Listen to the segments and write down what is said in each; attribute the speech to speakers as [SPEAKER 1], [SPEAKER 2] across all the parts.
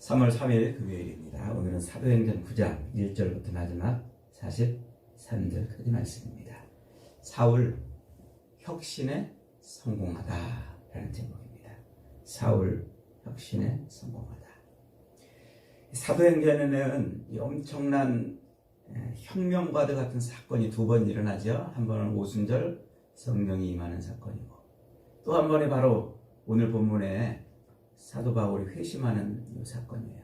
[SPEAKER 1] 3월 3일 금요일입니다. 오늘은 사도행전 9장 1절부터 마지막 43절까지 말씀입니다. 사울 혁신에 성공하다 라는 제목입니다. 사울 혁신에 성공하다. 사도행전에는 엄청난 혁명과도 같은 사건이 두 번 일어나죠. 한 번은 오순절 성령이 임하는 사건이고, 또 한 번이 바로 오늘 본문에 사도 바울이 회심하는 이 사건이에요.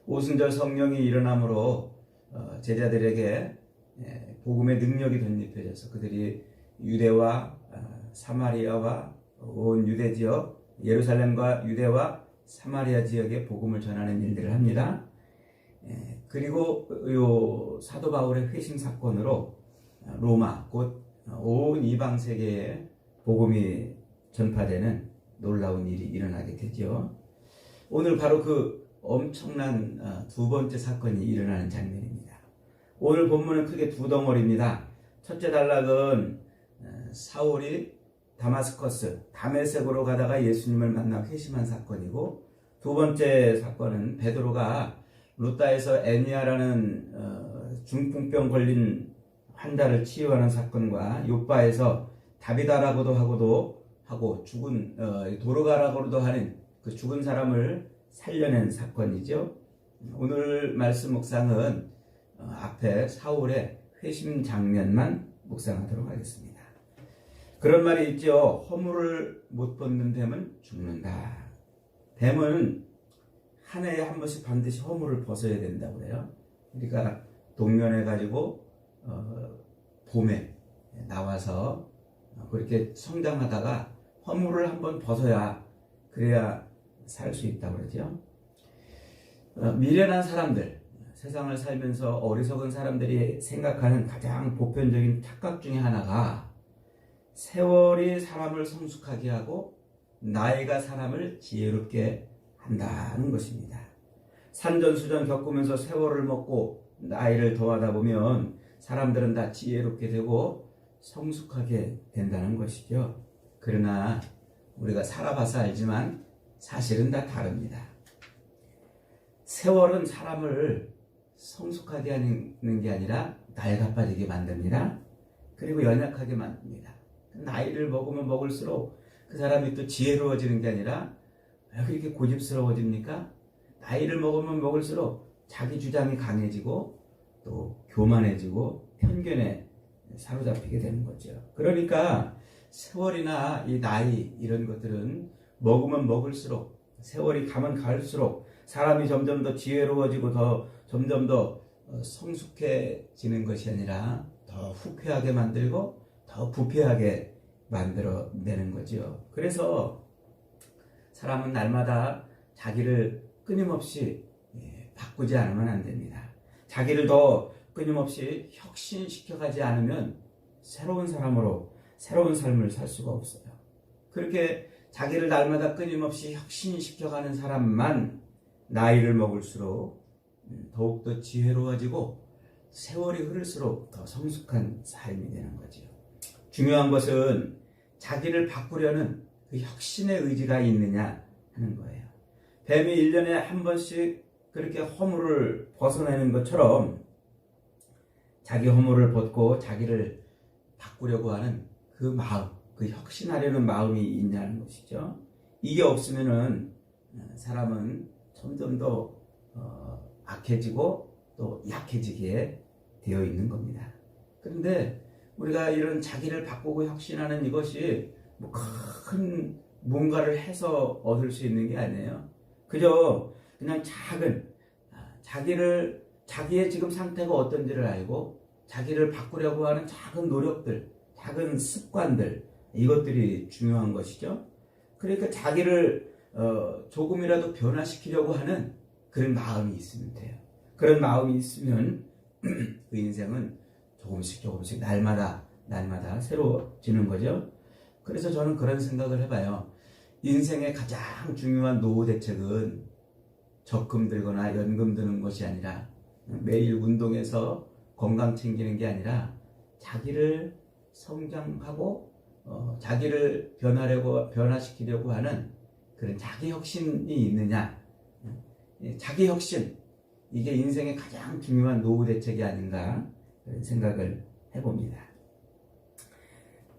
[SPEAKER 1] 오순절 성령이 일어남으로 제자들에게 복음의 능력이 덧입혀져서 그들이 유대와 사마리아와 온 유대 지역, 예루살렘과 유대와 사마리아 지역에 복음을 전하는 일들을 합니다. 그리고 요 사도 바울의 회심 사건으로 로마 곧 온 이방 세계에 복음이 전파되는 놀라운 일이 일어나게 되죠. 오늘 바로 그 엄청난 두 번째 사건이 일어나는 장면입니다. 오늘 본문은 크게 두 덩어리입니다. 첫째 단락은 사울이 다마스커스, 다메섹으로 가다가 예수님을 만나 회심한 사건이고, 두 번째 사건은 베드로가 루다에서 애니아라는 중풍병 걸린 환자를 치유하는 사건과 요바에서 다비다라고도 하고 죽은 도르가라고도 하는 그 죽은 사람을 살려낸 사건이죠. 오늘 말씀 묵상은 앞에 사울의 회심 장면만 묵상하도록 하겠습니다. 그런 말이 있죠. 허물을 못 벗는 뱀은 죽는다. 뱀은 한 해에 한 번씩 반드시 허물을 벗어야 된다고 해요. 그러니까 동면해가지고 봄에 나와서 그렇게 성장하다가 허물을 한번 벗어야 그래야 살 수 있다고 그러죠. 미련한 사람들, 세상을 살면서 어리석은 사람들이 생각하는 가장 보편적인 착각 중에 하나가 세월이 사람을 성숙하게 하고 나이가 사람을 지혜롭게 한다는 것입니다. 산전수전 겪으면서 세월을 먹고 나이를 더하다 보면 사람들은 다 지혜롭게 되고 성숙하게 된다는 것이죠. 그러나 우리가 살아봐서 알지만 사실은 다 다릅니다. 세월은 사람을 성숙하게 하는 게 아니라 낡아빠지게 만듭니다. 그리고 연약하게 만듭니다. 나이를 먹으면 먹을수록 그 사람이 또 지혜로워지는 게 아니라 왜 그렇게 고집스러워집니까? 나이를 먹으면 먹을수록 자기 주장이 강해지고 또 교만해지고 편견에 사로잡히게 되는 거죠. 그러니까 세월이나 이 나이 이런 것들은 먹으면 먹을수록, 세월이 가면 갈수록 사람이 점점 더 지혜로워지고 점점 더 성숙해지는 것이 아니라 더 후퇴하게 만들고 더 부패하게 만들어내는 거죠. 그래서 사람은 날마다 자기를 끊임없이 바꾸지 않으면 안 됩니다. 자기를 더 끊임없이 혁신시켜가지 않으면 새로운 사람으로 새로운 삶을 살 수가 없어요. 그렇게 자기를 날마다 끊임없이 혁신시켜가는 사람만 나이를 먹을수록 더욱더 지혜로워지고 세월이 흐를수록 더 성숙한 삶이 되는 거죠. 중요한 것은 자기를 바꾸려는 그 혁신의 의지가 있느냐 하는 거예요. 뱀이 1년에 한 번씩 그렇게 허물을 벗어내는 것처럼 자기 허물을 벗고 자기를 바꾸려고 하는 그 마음, 그 혁신하려는 마음이 있냐는 것이죠. 이게 없으면은 사람은 점점 더 악해지고 또 약해지게 되어 있는 겁니다. 그런데 우리가 이런 자기를 바꾸고 혁신하는 이것이 뭐 큰 뭔가를 해서 얻을 수 있는 게 아니에요. 그저 그냥 작은 자기의 지금 상태가 어떤지를 알고 자기를 바꾸려고 하는 작은 노력들, 작은 습관들, 이것들이 중요한 것이죠. 그러니까 자기를 조금이라도 변화시키려고 하는 그런 마음이 있으면 돼요. 그런 마음이 있으면 그 인생은 조금씩 날마다 새로워지는 거죠. 그래서 저는 그런 생각을 해봐요. 인생의 가장 중요한 노후 대책은 적금 들거나 연금 드는 것이 아니라 매일 운동해서 건강 챙기는 게 아니라 자기를 성장하고 자기를 변화시키려고 하는 그런 자기 혁신이 있느냐, 자기 혁신, 이게 인생의 가장 중요한 노후 대책이 아닌가 그런 생각을 해봅니다.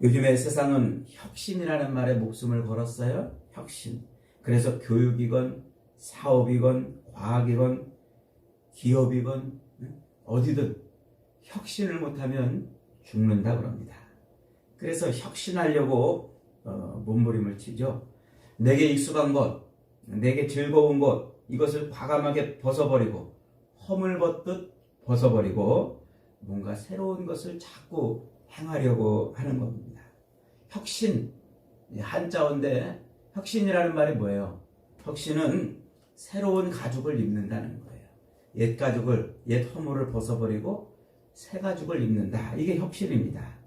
[SPEAKER 1] 요즘에 세상은 혁신이라는 말에 목숨을 걸었어요. 혁신. 그래서 교육이건 사업이건 과학이건 기업이건 어디든 혁신을 못하면 죽는다 그럽니다. 그래서 혁신하려고 몸부림을 치죠. 내게 익숙한 것, 내게 즐거운 것, 이것을 과감하게 벗어버리고 허물벗듯 벗어버리고 뭔가 새로운 것을 자꾸 행하려고 하는 겁니다. 혁신, 한자어인데 혁신이라는 말이 뭐예요? 혁신은 새로운 가죽을 입는다는 거예요. 옛 가죽을, 옛 허물을 벗어버리고 새 가죽을 입는다. 이게 혁신입니다.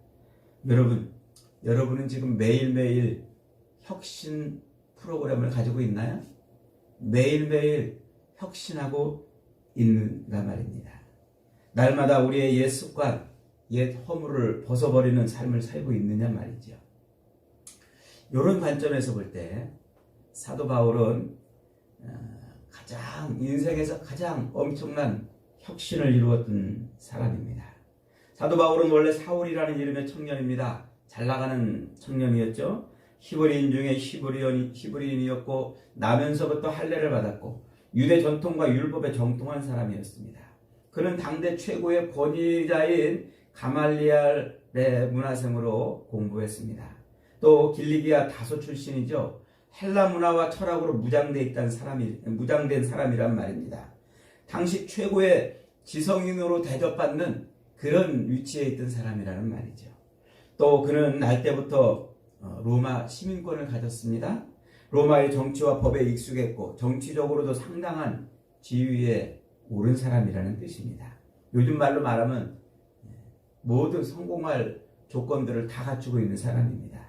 [SPEAKER 1] 여러분은 지금 매일매일 혁신 프로그램을 가지고 있나요? 매일매일 혁신하고 있는가 말입니다. 날마다 우리의 옛 습관, 옛 허물을 벗어버리는 삶을 살고 있느냐 말이죠. 이런 관점에서 볼 때 사도 바울은 인생에서 가장 엄청난 혁신을 이루었던 사람입니다. 사도 바울은 원래 사울이라는 이름의 청년입니다. 잘 나가는 청년이었죠. 히브리인 중에 히브리인이었고 나면서부터 할례를 받았고 유대 전통과 율법에 정통한 사람이었습니다. 그는 당대 최고의 권위자인 가말리엘의 문화생으로 공부했습니다. 또 길리기아 다소 출신이죠. 헬라 문화와 철학으로 무장된 사람이란 말입니다. 당시 최고의 지성인으로 대접받는 그런 위치에 있던 사람이라는 말이죠. 또 그는 날 때부터 로마 시민권을 가졌습니다. 로마의 정치와 법에 익숙했고 정치적으로도 상당한 지위에 오른 사람이라는 뜻입니다. 요즘 말로 말하면 모든 성공할 조건들을 다 갖추고 있는 사람입니다.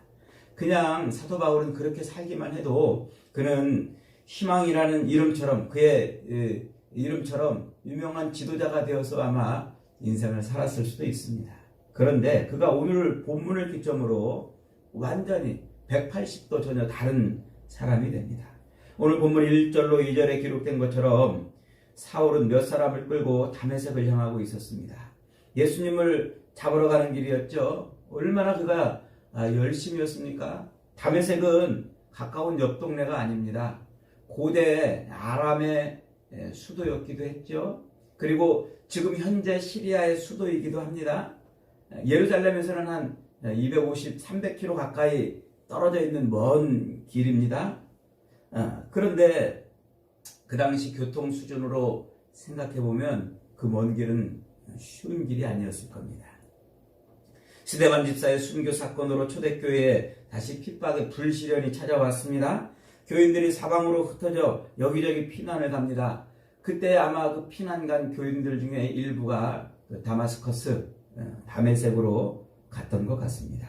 [SPEAKER 1] 그냥 사도 바울은 그렇게 살기만 해도 그는 희망이라는 이름처럼 그의 이름처럼 유명한 지도자가 되어서 아마 인생을 살았을 수도 있습니다. 그런데 그가 오늘 본문을 기점으로 완전히 180도 전혀 다른 사람이 됩니다. 오늘 본문 1절로 2절에 기록된 것처럼 사울은 몇 사람을 끌고 다메섹을 향하고 있었습니다. 예수님을 잡으러 가는 길이었죠. 얼마나 그가 열심이었습니까? 다메섹은 가까운 옆 동네가 아닙니다. 고대 아람의 수도였기도 했죠. 그리고 지금 현재 시리아의 수도이기도 합니다. 예루살렘에서는 한 250, 300km 가까이 떨어져 있는 먼 길입니다. 그런데 그 당시 교통 수준으로 생각해보면 그 먼 길은 쉬운 길이 아니었을 겁니다. 스데반 집사의 순교 사건으로 초대교회에 다시 핍박의 불시련이 찾아왔습니다. 교인들이 사방으로 흩어져 여기저기 피난을 갑니다. 그때 아마 그 피난 간 교인들 중에 일부가 다마스커스, 다메섹으로 갔던 것 같습니다.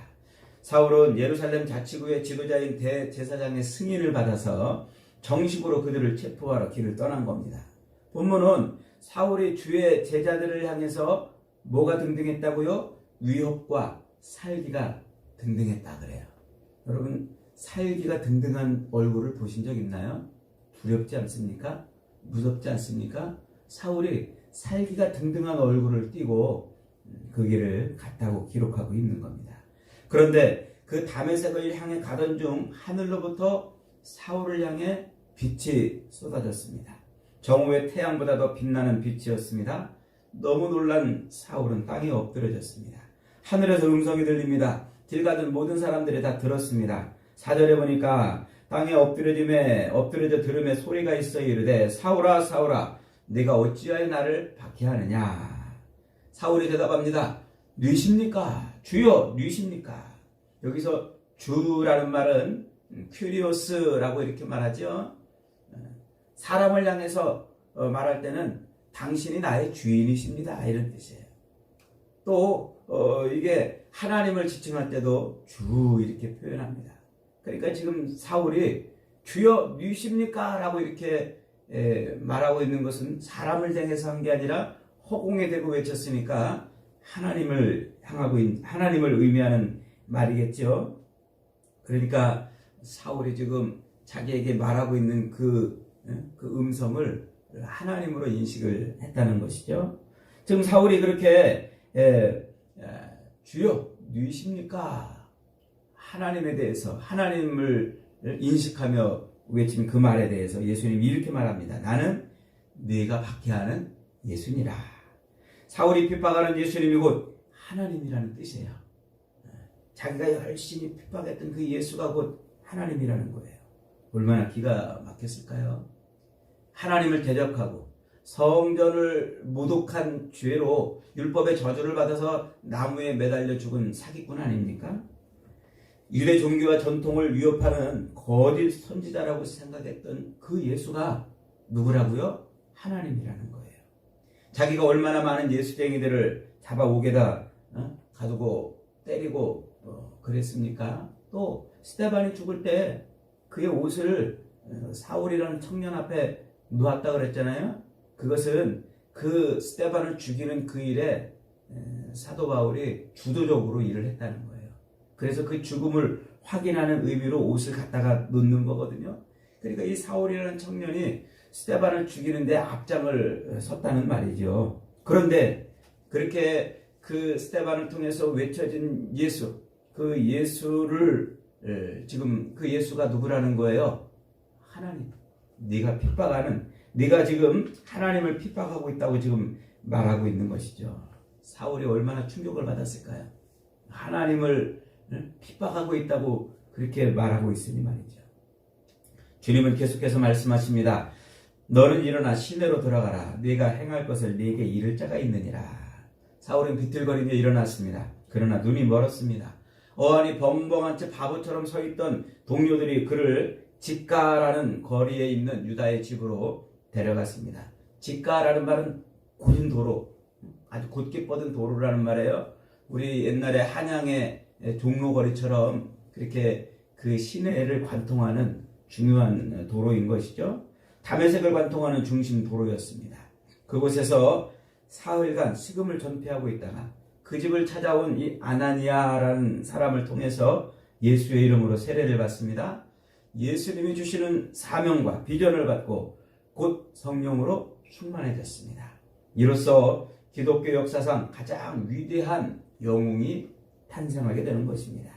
[SPEAKER 1] 사울은 예루살렘 자치구의 지도자인 대제사장의 승인을 받아서 정식으로 그들을 체포하러 길을 떠난 겁니다. 본문은 사울이 주의 제자들을 향해서 뭐가 등등했다고요? 위협과 살기가 등등했다 그래요. 여러분, 살기가 등등한 얼굴을 보신 적 있나요? 두렵지 않습니까? 무섭지 않습니까? 사울이 살기가 등등한 얼굴을 띠고 그 길을 갔다고 기록하고 있는 겁니다. 그런데 그 다메섹을 향해 가던 중 하늘로부터 사울을 향해 빛이 쏟아졌습니다. 정오의 태양보다 더 빛나는 빛이었습니다. 너무 놀란 사울은 땅에 엎드려졌습니다. 하늘에서 음성이 들립니다. 길 가던 모든 사람들이 다 들었습니다. 4절에 보니까 땅에 엎드려져 들음에 소리가 있어 이르되 사울아 사울아 네가 어찌하여 나를 박해하느냐. 사울이 대답합니다. 누이십니까? 주여 누이십니까? 여기서 주라는 말은 큐리오스라고 이렇게 말하죠. 사람을 향해서 말할 때는 당신이 나의 주인이십니다 이런 뜻이에요. 또 이게 하나님을 지칭할 때도 주 이렇게 표현합니다. 그러니까 지금 사울이 주여 누이십니까? 라고 이렇게 말하고 있는 것은 사람을 향해서 한 게 아니라 허공에 대고 외쳤으니까 하나님을 의미하는 말이겠죠. 그러니까 사울이 지금 자기에게 말하고 있는 그 음성을 하나님으로 인식을 했다는 것이죠. 지금 사울이 그렇게 주여 누이십니까? 하나님에 대해서 하나님을 인식하며 외친 그 말에 대해서 예수님이 이렇게 말합니다. 나는 네가 박해하는 예수니라. 사울이 핍박하는 예수님이 곧 하나님이라는 뜻이에요. 자기가 열심히 핍박했던 그 예수가 곧 하나님이라는 거예요. 얼마나 기가 막혔을까요? 하나님을 대적하고 성전을 모독한 죄로 율법의 저주를 받아서 나무에 매달려 죽은 사기꾼 아닙니까? 유대 종교와 전통을 위협하는 거짓 선지자라고 생각했던 그 예수가 누구라고요? 하나님이라는 거예요. 자기가 얼마나 많은 예수쟁이들을 잡아 옥에다 가두고 때리고 그랬습니까? 또 스데반이 죽을 때 그의 옷을 사울이라는 청년 앞에 놓았다 그랬잖아요. 그것은 그 스데반을 죽이는 그 일에 사도 바울이 주도적으로 일을 했다는 거예요. 그래서 그 죽음을 확인하는 의미로 옷을 갖다가 놓는 거거든요. 그러니까 이 사울이라는 청년이 스데반을 죽이는데 앞장을 섰다는 말이죠. 그런데 그렇게 그 스데반을 통해서 외쳐진 예수, 그 예수를 지금 그 예수가 누구라는 거예요? 하나님. 네가 핍박하는, 네가 지금 하나님을 핍박하고 있다고 지금 말하고 있는 것이죠. 사울이 얼마나 충격을 받았을까요? 하나님을 핍박하고 있다고 그렇게 말하고 있으니 말이죠. 주님은 계속해서 말씀하십니다. 너는 일어나 시내로 돌아가라. 네가 행할 것을 네게 이를 자가 있느니라. 사울은 비틀거리며 일어났습니다. 그러나 눈이 멀었습니다. 어안이 벙벙한 채 바보처럼 서 있던 동료들이 그를 직가라는 거리에 있는 유다의 집으로 데려갔습니다. 직가라는 말은 곧은 도로, 아주 곧게 뻗은 도로라는 말이에요. 우리 옛날에 한양의 종로거리처럼 그렇게 그 시내를 관통하는 중요한 도로인 것이죠. 다메섹을 관통하는 중심 도로였습니다. 그곳에서 사흘간 식음을 전폐하고 있다가 그 집을 찾아온 이 아나니아라는 사람을 통해서 예수의 이름으로 세례를 받습니다. 예수님이 주시는 사명과 비전을 받고 곧 성령으로 충만해졌습니다. 이로써 기독교 역사상 가장 위대한 영웅이 탄생하게 되는 것입니다.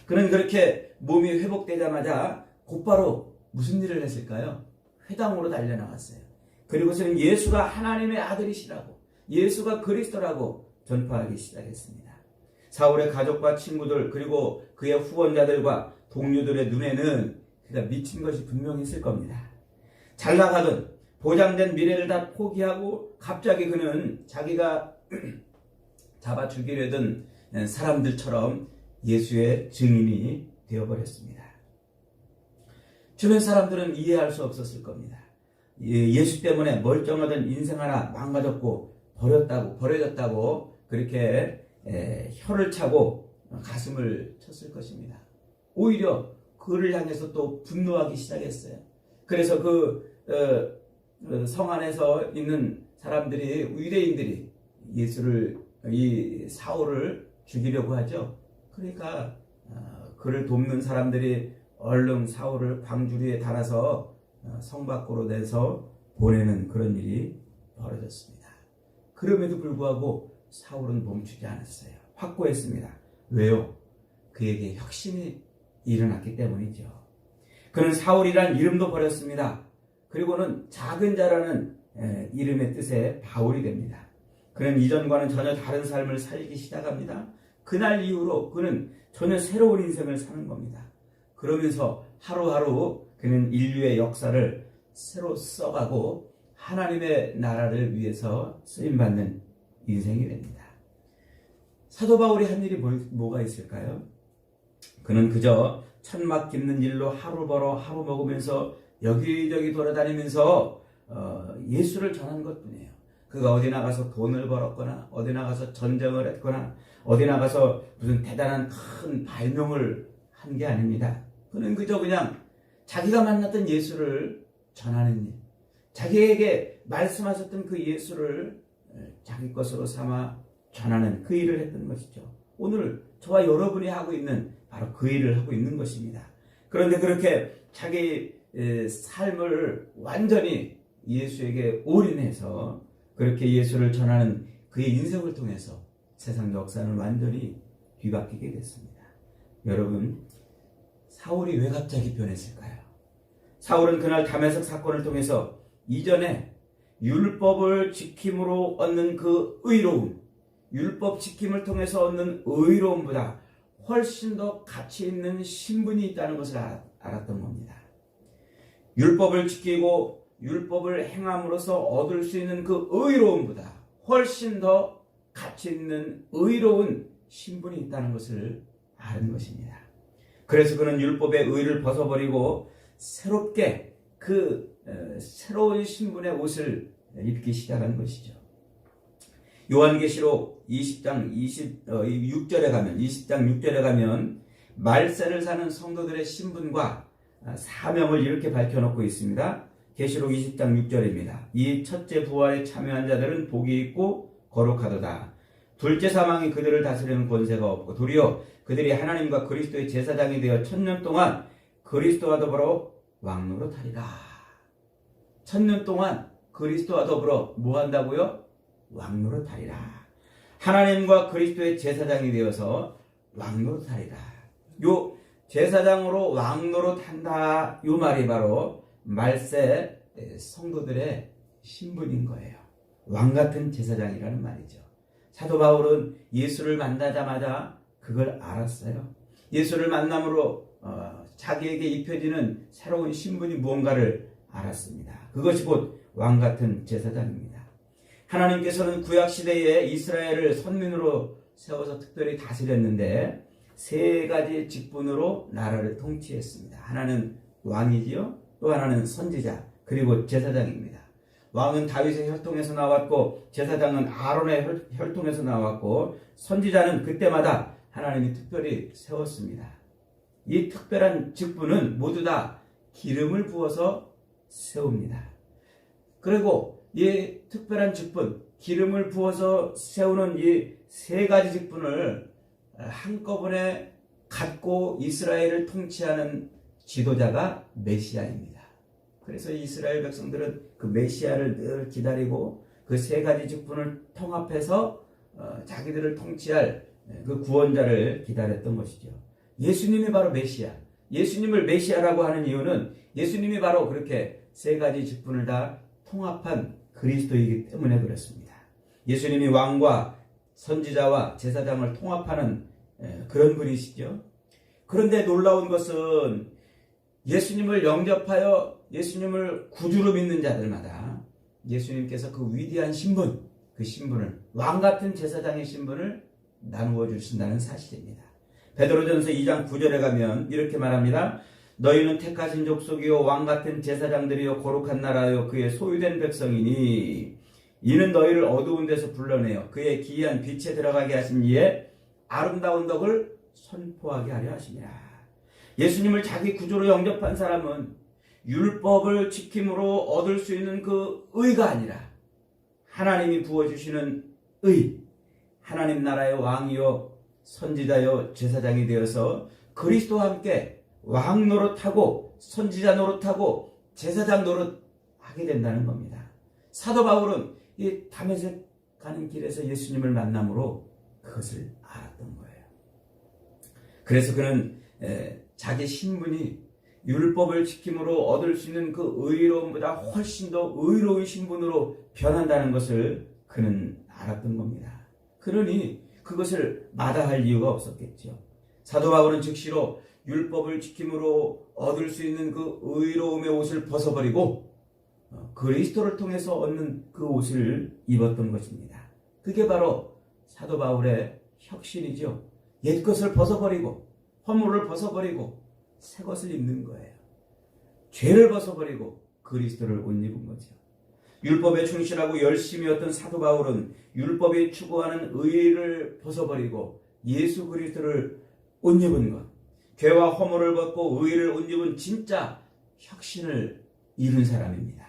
[SPEAKER 1] 그는 그렇게 몸이 회복되자마자 곧바로 무슨 일을 했을까요? 회당으로 달려나갔어요. 그리고서는 예수가 하나님의 아들이시라고, 예수가 그리스도라고 전파하기 시작했습니다. 사울의 가족과 친구들 그리고 그의 후원자들과 동료들의 눈에는 그가 미친 것이 분명히 있을 겁니다. 잘 나가던 보장된 미래를 다 포기하고 갑자기 그는 자기가 잡아 죽이려던 사람들처럼 예수의 증인이 되어버렸습니다. 주변 사람들은 이해할 수 없었을 겁니다. 예수 때문에 멀쩡하던 인생 하나 망가졌고 버려졌다고 그렇게 혀를 차고 가슴을 쳤을 것입니다. 오히려 그를 향해서 또 분노하기 시작했어요. 그래서 성 안에서 있는 사람들이, 유대인들이 이 사울을 죽이려고 하죠. 그러니까 그를 돕는 사람들이 얼른 사울을 광주리에 달아서 성 밖으로 내서 보내는 그런 일이 벌어졌습니다. 그럼에도 불구하고 사울은 멈추지 않았어요. 확고했습니다. 왜요? 그에게 혁신이 일어났기 때문이죠. 그는 사울이란 이름도 버렸습니다. 그리고는 작은 자라는 이름의 뜻에 바울이 됩니다. 그는 이전과는 전혀 다른 삶을 살기 시작합니다. 그날 이후로 그는 전혀 새로운 인생을 사는 겁니다. 그러면서 하루하루 그는 인류의 역사를 새로 써가고 하나님의 나라를 위해서 쓰임받는 인생이 됩니다. 사도 바울이 한 일이 뭐가 있을까요? 그는 그저 천막 깁는 일로 하루 벌어 하루 먹으면서 여기저기 돌아다니면서 예수를 전한 것뿐이에요. 그가 어디 나가서 돈을 벌었거나 어디 나가서 전쟁을 했거나 어디 나가서 무슨 대단한 큰 발명을 한 게 아닙니다. 그는 그저 그냥 자기가 만났던 예수를 전하는 일, 자기에게 말씀하셨던 그 예수를 자기 것으로 삼아 전하는 그 일을 했던 것이죠. 오늘 저와 여러분이 하고 있는 바로 그 일을 하고 있는 것입니다. 그런데 그렇게 자기 삶을 완전히 예수에게 올인해서 그렇게 예수를 전하는 그의 인생을 통해서 세상 역사는 완전히 뒤바뀌게 됐습니다. 여러분, 사울이 왜 갑자기 변했을까요? 사울은 그날 다메섹 사건을 통해서 이전에 율법을 지킴으로 얻는 그 의로움, 율법 지킴을 통해서 얻는 의로움보다 훨씬 더 가치 있는 신분이 있다는 것을 알았던 겁니다. 율법을 지키고 율법을 행함으로써 얻을 수 있는 그 의로움보다 훨씬 더 가치 있는 의로운 신분이 있다는 것을 아는 것입니다. 그래서 그는 율법의 의를 벗어버리고 새롭게 새로운 신분의 옷을 입기 시작한 것이죠. 요한계시록 20장 6절에 가면 말세를 사는 성도들의 신분과 사명을 이렇게 밝혀놓고 있습니다. 계시록 20장 6절입니다. 이 첫째 부활에 참여한 자들은 복이 있고 거룩하도다. 둘째 사망이 그들을 다스리는 권세가 없고 도리어 그들이 하나님과 그리스도의 제사장이 되어 1000년 동안 그리스도와 더불어 왕노릇하리라. 1000년 동안 그리스도와 더불어 뭐 한다고요? 왕노릇하리라. 하나님과 그리스도의 제사장이 되어서 왕노릇하리라. 요 제사장으로 왕노릇한다, 요 말이 바로 말세 성도들의 신분인 거예요. 왕같은 제사장이라는 말이죠. 사도 바울은 예수를 만나자마자 그걸 알았어요. 예수를 만남으로 자기에게 입혀지는 새로운 신분이 무언가를 알았습니다. 그것이 곧 왕같은 제사장입니다. 하나님께서는 구약시대에 이스라엘을 선민으로 세워서 특별히 다스렸는데 세 가지 직분으로 나라를 통치했습니다. 하나는 왕이지요. 또 하나는 선지자, 그리고 제사장입니다. 왕은 다윗의 혈통에서 나왔고 제사장은 아론의 혈통에서 나왔고 선지자는 그때마다 하나님이 특별히 세웠습니다. 이 특별한 직분은 모두 다 기름을 부어서 세웁니다. 그리고 이 특별한 직분, 기름을 부어서 세우는 이 세 가지 직분을 한꺼번에 갖고 이스라엘을 통치하는 지도자가 메시아입니다. 그래서 이스라엘 백성들은 그 메시아를 늘 기다리고 그 세 가지 직분을 통합해서 자기들을 통치할 그 구원자를 기다렸던 것이죠. 예수님이 바로 메시아. 예수님을 메시아라고 하는 이유는 예수님이 바로 그렇게 세 가지 직분을 다 통합한 그리스도이기 때문에 그렇습니다. 예수님이 왕과 선지자와 제사장을 통합하는 그런 분이시죠. 그런데 놀라운 것은 예수님을 영접하여 예수님을 구주로 믿는 자들마다 예수님께서 그 위대한 신분, 그 신분을, 왕같은 제사장의 신분을 나누어 주신다는 사실입니다. 베드로전서 2장 9절에 가면 이렇게 말합니다. 너희는 택하신 족속이요 왕같은 제사장들이요 거룩한 나라요 그의 소유된 백성이니 이는 너희를 어두운 데서 불러내어 그의 기이한 빛에 들어가게 하신 이에 아름다운 덕을 선포하게 하려 하시니라. 예수님을 자기 구주로 영접한 사람은 율법을 지킴으로 얻을 수 있는 그 의가 아니라 하나님이 부어주시는 의, 하나님 나라의 왕이요 선지자요 제사장이 되어서 그리스도와 함께 왕 노릇하고 선지자 노릇하고 제사장 노릇하게 된다는 겁니다. 사도 바울은 이 다메섹 가는 길에서 예수님을 만남으로 그것을 알았던 거예요. 그래서 그는 자기 신분이 율법을 지킴으로 얻을 수 있는 그 의로움보다 훨씬 더 의로운 신분으로 변한다는 것을 그는 알았던 겁니다. 그러니 그것을 마다할 이유가 없었겠죠. 사도 바울은 즉시로 율법을 지킴으로 얻을 수 있는 그 의로움의 옷을 벗어버리고 그리스도를 통해서 얻는 그 옷을 입었던 것입니다. 그게 바로 사도 바울의 혁신이죠. 옛것을 벗어버리고 허물을 벗어버리고 새 것을 입는 거예요. 죄를 벗어버리고 그리스도를 옷 입은 거죠. 율법에 충실하고 열심이었던 사도 바울은 율법이 추구하는 의를 벗어버리고 예수 그리스도를 옷 입은 것, 죄와 허물을 벗고 의를 옷 입은 진짜 혁신을 이룬 사람입니다.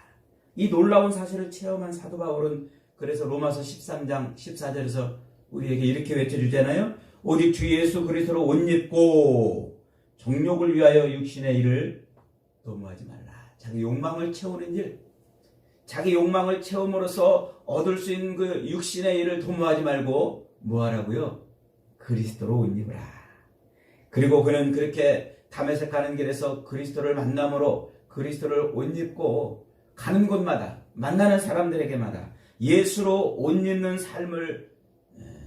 [SPEAKER 1] 이 놀라운 사실을 체험한 사도 바울은 그래서 로마서 13장 14절에서 우리에게 이렇게 외쳐주잖아요. 오직 주 예수 그리스도로 옷 입고 정욕을 위하여 육신의 일을 도모하지 말라. 자기 욕망을 채우는 일, 자기 욕망을 채움으로써 얻을 수 있는 그 육신의 일을 도모하지 말고 뭐 하라고요? 그리스도로 옷 입으라. 그리고 그는 그렇게 다메섹 가는 길에서 그리스도를 만남으로 그리스도를 옷 입고 가는 곳마다 만나는 사람들에게마다 예수로 옷 입는 삶을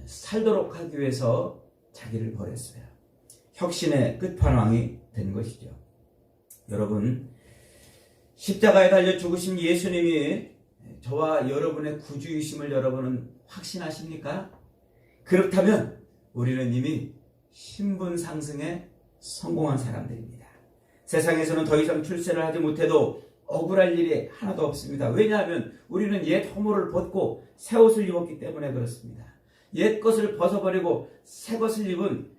[SPEAKER 1] 살도록 하기 위해서 자기를 버렸어요. 혁신의 끝판왕이 된 것이죠. 여러분, 십자가에 달려 죽으신 예수님이 저와 여러분의 구주이심을 여러분은 확신하십니까? 그렇다면 우리는 이미 신분 상승에 성공한 사람들입니다. 세상에서는 더 이상 출세를 하지 못해도 억울할 일이 하나도 없습니다. 왜냐하면 우리는 옛 허물을 벗고 새 옷을 입었기 때문에 그렇습니다. 옛 것을 벗어버리고 새 것을 입은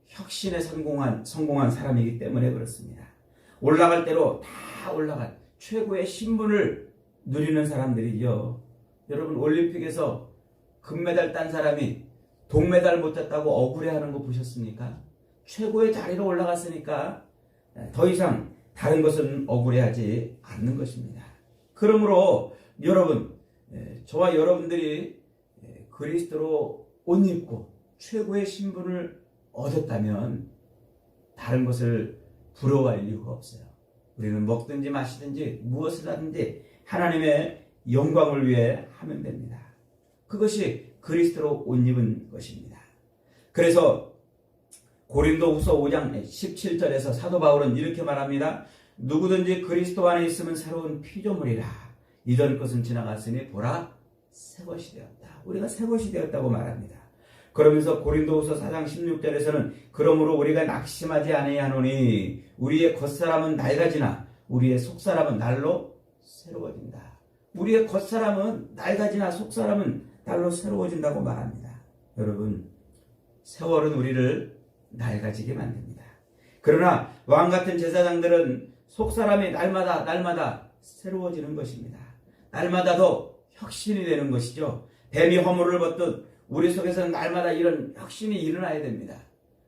[SPEAKER 1] 혁신에 성공한 사람이기 때문에 그렇습니다. 올라갈 대로 다 올라간 최고의 신분을 누리는 사람들이죠. 여러분, 올림픽에서 금메달 딴 사람이 동메달 못 땄다고 억울해하는 거 보셨습니까? 최고의 자리로 올라갔으니까 더 이상 다른 것은 억울해하지 않는 것입니다. 그러므로 여러분, 저와 여러분들이 그리스도로 옷 입고 최고의 신분을 얻었다면 다른 것을 부러워할 이유가 없어요. 우리는 먹든지 마시든지 무엇을 하든지 하나님의 영광을 위해 하면 됩니다. 그것이 그리스도로 옷 입은 것입니다. 그래서 고린도후서 5장 17절에서 사도 바울은 이렇게 말합니다. 누구든지 그리스도 안에 있으면 새로운 피조물이라. 이전 것은 지나갔으니 보라 새 것이 되었다. 우리가 새 것이 되었다고 말합니다. 그러면서 고린도후서 4장 16절에서는 그러므로 우리가 낙심하지 아니하노니 우리의 겉사람은 낡아지나 우리의 속사람은 날로 새로워진다. 우리의 겉사람은 낡아지나 속사람은 날로 새로워진다고 말합니다. 여러분, 세월은 우리를 낡아지게 만듭니다. 그러나 왕같은 제사장들은 속사람이 날마다 새로워지는 것입니다. 날마다 더 혁신이 되는 것이죠. 뱀이 허물을 벗듯 우리 속에서는 날마다 이런 혁신이 일어나야 됩니다.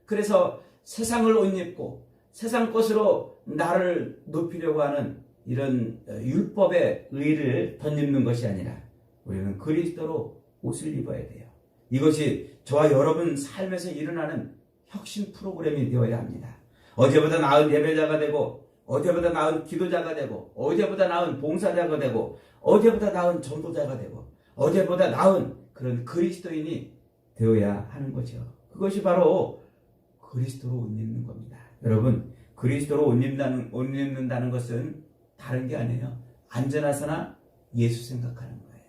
[SPEAKER 1] 그래서 세상을 옷 입고 세상 것으로 나를 높이려고 하는 이런 율법의 의를 덧입는 것이 아니라 우리는 그리스도로 옷을 입어야 돼요. 이것이 저와 여러분 삶에서 일어나는 혁신 프로그램이 되어야 합니다. 어제보다 나은 예배자가 되고 어제보다 나은 기도자가 되고 어제보다 나은 봉사자가 되고 어제보다 나은 전도자가 되고 어제보다 나은 그런 그리스도인이 되어야 하는 거죠. 그것이 바로 그리스도로 옷 입는 겁니다. 여러분, 그리스도로 옷 입는다는 것은 다른 게 아니에요. 안전하서나 예수 생각하는 거예요.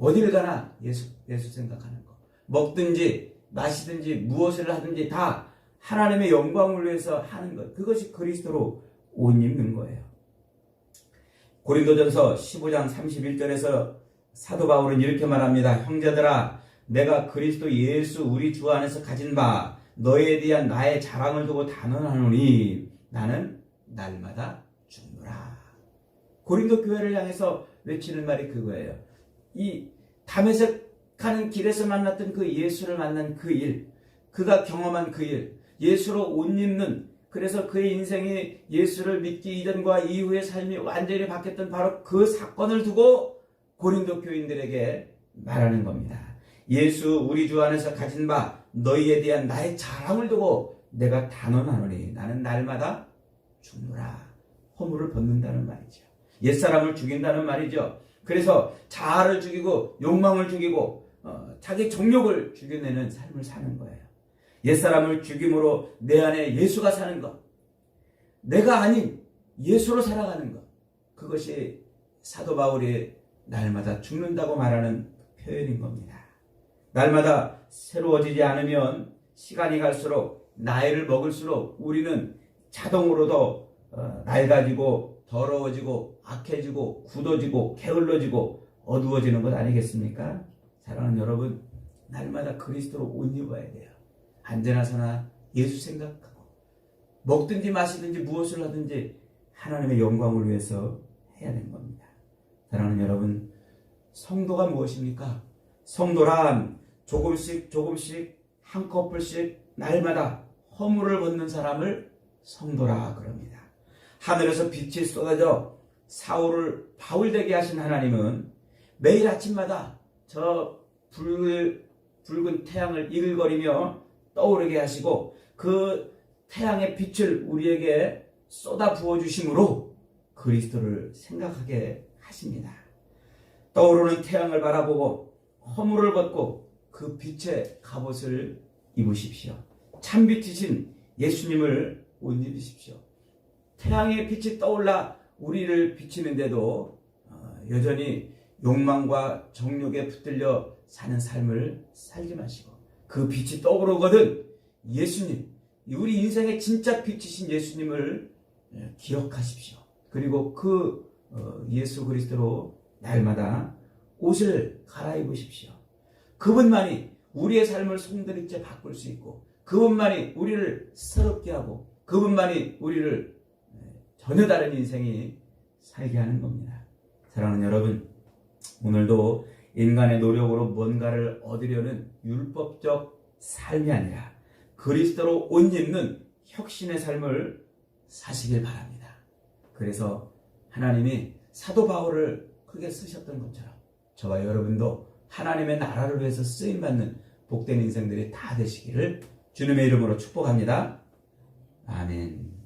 [SPEAKER 1] 어딜 가나 예수 생각하는 거. 먹든지 마시든지 무엇을 하든지 다 하나님의 영광을 위해서 하는 것. 그것이 그리스도로 옷 입는 거예요. 고린도전서 15장 31절에서 사도 바울은 이렇게 말합니다. 형제들아, 내가 그리스도 예수 우리 주 안에서 가진 바 너에 대한 나의 자랑을 두고 단언하노니 나는 날마다 죽노라. 고린도 교회를 향해서 외치는 말이 그거예요. 이 다메섹 가는 길에서 만났던 그 예수를 만난 그 일, 그가 경험한 그 일, 예수로 옷 입는, 그래서 그의 인생이 예수를 믿기 이전과 이후의 삶이 완전히 바뀌었던 바로 그 사건을 두고 고린도 교인들에게 말하는 겁니다. 예수 우리 주 안에서 가진 바 너희에 대한 나의 자랑을 두고 내가 단언하노니 나는 날마다 죽노라. 허물을 벗는다는 말이죠. 옛사람을 죽인다는 말이죠. 그래서 자아를 죽이고 욕망을 죽이고 자기 정욕을 죽여내는 삶을 사는 거예요. 옛사람을 죽임으로 내 안에 예수가 사는 것, 내가 아닌 예수로 살아가는 것, 그것이 사도 바울이 날마다 죽는다고 말하는 표현인 겁니다. 날마다 새로워지지 않으면 시간이 갈수록 나이를 먹을수록 우리는 자동으로 더 낡아지고 더러워지고 악해지고 굳어지고 게을러지고 어두워지는 것 아니겠습니까? 사랑하는 여러분, 날마다 그리스도로 옷 입어야 돼요. 안전하서나 예수 생각하고 먹든지 마시든지 무엇을 하든지 하나님의 영광을 위해서 해야 되는 겁니다. 사랑하는 여러분, 성도가 무엇입니까? 성도란 조금씩 한꺼풀씩 날마다 허물을 벗는 사람을 성도라 그럽니다. 하늘에서 빛이 쏟아져 사울을 바울 되게 하신 하나님은 매일 아침마다 저 붉은 태양을 이글거리며 떠오르게 하시고 그 태양의 빛을 우리에게 쏟아 부어주심으로 그리스도를 생각하게 하십니다. 떠오르는 태양을 바라보고 허물을 벗고 그 빛의 갑옷을 입으십시오. 참빛이신 예수님을 옷 입으십시오. 태양의 빛이 떠올라 우리를 비치는데도 여전히 욕망과 정욕에 붙들려 사는 삶을 살지 마시고 그 빛이 떠오르거든 예수님, 우리 인생의 진짜 빛이신 예수님을 기억하십시오. 그리고 그 예수 그리스도로 날마다 옷을 갈아입으십시오. 그분만이 우리의 삶을 송두리째 바꿀 수 있고 그분만이 우리를 새롭게 하고 그분만이 우리를 전혀 다른 인생이 살게 하는 겁니다. 사랑하는 여러분, 오늘도 인간의 노력으로 뭔가를 얻으려는 율법적 삶이 아니라 그리스도로 옷 입는 혁신의 삶을 사시길 바랍니다. 그래서 하나님이 사도 바울을 크게 쓰셨던 것처럼 저와 여러분도 하나님의 나라를 위해서 쓰임받는 복된 인생들이 다 되시기를 주님의 이름으로 축복합니다. 아멘.